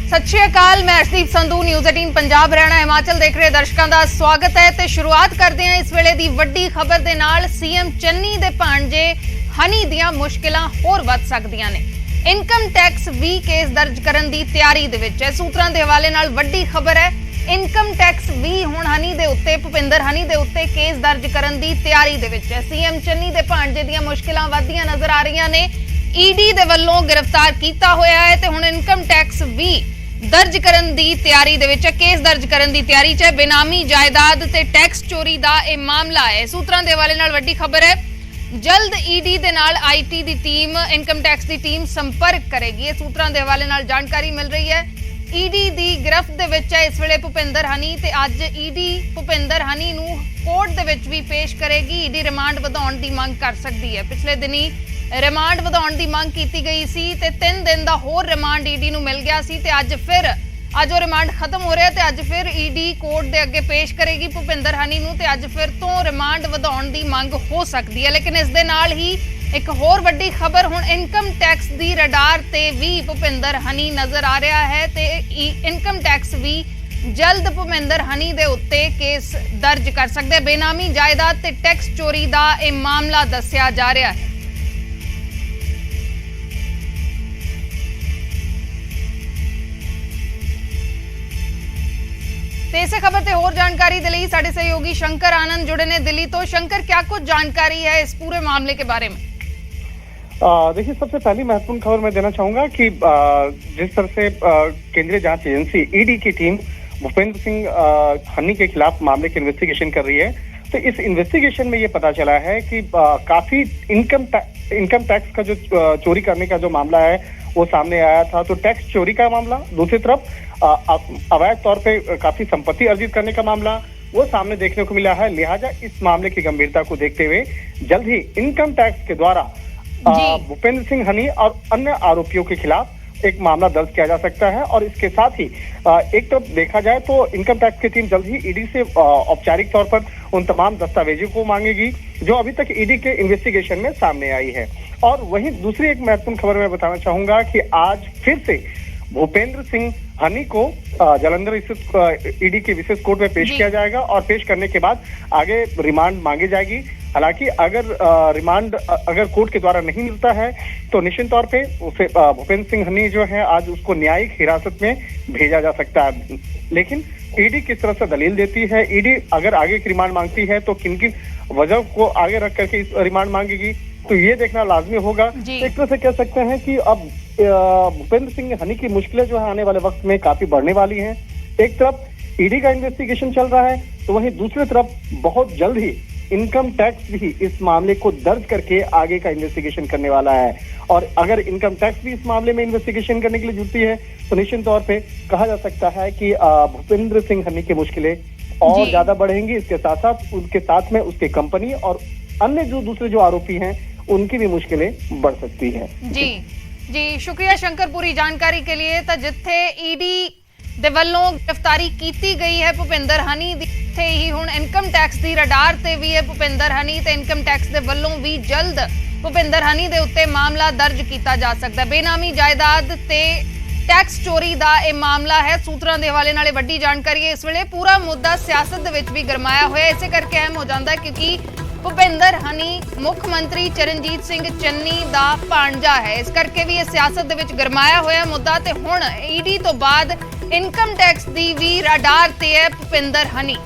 सत श्री अकाल, मैं अर्शदीप संधू न्यूज़ 18 पंजाब हरियाणा हिमाचल देख रहे दर्शकों का स्वागत है। तो शुरुआत करते हैं इस वेले दी वड्डी खबर दे नाल। सीएम चन्नी दे भांजे हनी दियां मुश्किलां होर वध सकदियां ने। इनकम टैक्स भी केस दर्ज करन दी तैयारी दे विच है। सूत्रां दे हवाले नाल वड्डी खबर है। इनकम टैक्स भी हुण हनी दे उत्ते भुपिंदर हनी दे उत्ते केस दर्ज करन दी तैयारी दे विच है। सीएम चन्नी दे भांजे दियां मुश्किलां वधदियां नजर आ रहीआं ने। ईडी दे वल्लों गिरफ्तार कीता होया है ते हुण इनकम टैक्स भी दर्ज करन दी तैयारी दे विच केस दर्ज करन दी तैयारी च बेनामी जायदाद ते टैक्स चोरी दा यह मामला है। सूत्रां दे हवाले नाल वड्डी खबर है। जल्द ईडी दे नाल IT the team income tax the team संपर्क करेगी। सूत्रां दे हवाले नाल जानकारी मिल रही है। ईडी दी गिरफ्त दे विच है इस वेले भुपिंदर हनी ते अज ईडी भुपिंदर हनी नूं कोर्ट दे विच भी पेश करेगी। ईडी रिमांड वधाउण दी मंग कर सकदी है। पिछले दिनी रिमांड वधाउण दी मंग कीती गई सी ते 3 दिन दा होर रिमांड ईडी नूं मिल गया सी ते अज वो रिमांड खत्म हो रहा ते अज फिर ईडी कोर्ट दे अगे पेश करेगी भुपिंदर हनी नूं ते अज फिर तो रिमांड वधाउण दी मंग हो सकदी है। लेकिन इस दे नाल ही एक होर वड्डी खबर, हुण इनकम टैक्स दी रडार ते भी भुपिंदर हनी नजर आ रहा है ते इनकम टैक्स भी जल्द भुपिंदर हनी दे उत्ते केस दर्ज कर सकदे। बेनामी जायदाद ते टैक्स चोरी दा यह मामला दस्सिया जा रहा है। इसे खबर से होर जानकारी दे लई साडे सहयोगी शंकर आनंद जुड़े ने दिल्ली तो। शंकर, क्या कुछ जानकारी है इस पूरे मामले के बारे में? देखिए, सबसे पहली महत्वपूर्ण खबर मैं देना चाहूंगा कि जिस तरह से केंद्रीय जांच एजेंसी ईडी की टीम भूपेंद्र सिंह हनी के खिलाफ मामले की इन्वेस्टिगेशन कर रही है, तो इस इन्वेस्टिगेशन में ये पता चला है कि काफी इनकम टैक्स का जो चोरी करने का जो मामला है वो सामने आया था। तो टैक्स चोरी का मामला, दूसरी तरफ अवैध तौर पे काफी संपत्ति अर्जित करने का मामला वो सामने देखने को मिला है। लिहाजा इस मामले की गंभीरता को देखते हुए जल्द ही इनकम टैक्स के द्वारा भूपेंद्र सिंह हनी और अन्य आरोपियों के खिलाफ एक मामला दर्ज किया जा सकता है। और इसके साथ ही एक तरफ देखा जाए तो इनकम टैक्स की टीम जल्द ही ईडी से औपचारिक तौर पर उन तमाम दस्तावेजों को मांगेगी जो अभी तक ईडी के इन्वेस्टिगेशन में सामने आई है। और वहीं दूसरी एक महत्वपूर्ण खबर मैं बताना चाहूंगा कि आज फिर से भूपेंद्र सिंह हनी को जालंधर स्थित ईडी के विशेष कोर्ट में पेश किया जाएगा और पेश करने के बाद आगे रिमांड मांगी जाएगी। हालांकि अगर रिमांड अगर कोर्ट के द्वारा नहीं मिलता है तो निश्चित तौर पे उसे भूपेंद्र सिंह हनी जो है आज उसको न्यायिक हिरासत में भेजा जा सकता है। लेकिन ईडी किस तरह से दलील देती है, ईडी अगर आगे की रिमांड मांगती है तो किन किन वजह को आगे रख करके इस रिमांड मांगेगी, तो ये देखना लाजमी होगा। एक तरह से कह सकते हैं कि अब भूपेंद्र सिंह हनी की मुश्किलें जो है आने वाले वक्त में काफी बढ़ने वाली हैं। एक तरफ ईडी का इन्वेस्टिगेशन चल रहा है तो वहीं दूसरी तरफ बहुत जल्द ही इनकम टैक्स भी इस मामले को दर्ज करके आगे का इन्वेस्टिगेशन करने वाला है। और अगर इनकम टैक्स भी इस मामले में इन्वेस्टिगेशन करने के लिए जुटती है तो निश्चित तौर पे कहा जा सकता है कि भूपेंद्र सिंह हनी की मुश्किलें और ज्यादा बढ़ेंगी। इसके साथ साथ उनके साथ में उसकी कंपनी और अन्य जो दूसरे जो आरोपी हैं उनकी भी मुश्किलें बढ़ सकती है। जी शुक्रिया शंकर पूरी जानकारी के लिए। तो जिथे ईडी दे वल्लों गिरफ्तारी की गई है भुपिंदर हनी दी, थे ही हुण इनकम टैक्स दी रडार ते भी है भुपिंदर हनी ते इनकम टैक्स दे वल्लों भी जल्द भुपिंदर हनी दे उत्ते मामला दर्ज किया जा सकता है। बेनामी जायदाद ते टैक्स चोरी दा यह मामला है। सूत्रां दे हवाले नाल वड्डी जानकारी है। इस वेले पूरा मुद्दा सियासत दे विच भी गरमाया होया, इसे करके अहम हो जाता है क्योंकि भुपिंदर हनी मुख मंत्री चरणजीत सिंह चन्नी दा भांजा है। इस करके भी यह सियासत दे विच गरमाया होया मुद्दा ते हुण ईडी तो बाद इनकम टैक्स दी भी रडार ते है भुपिंदर हनी।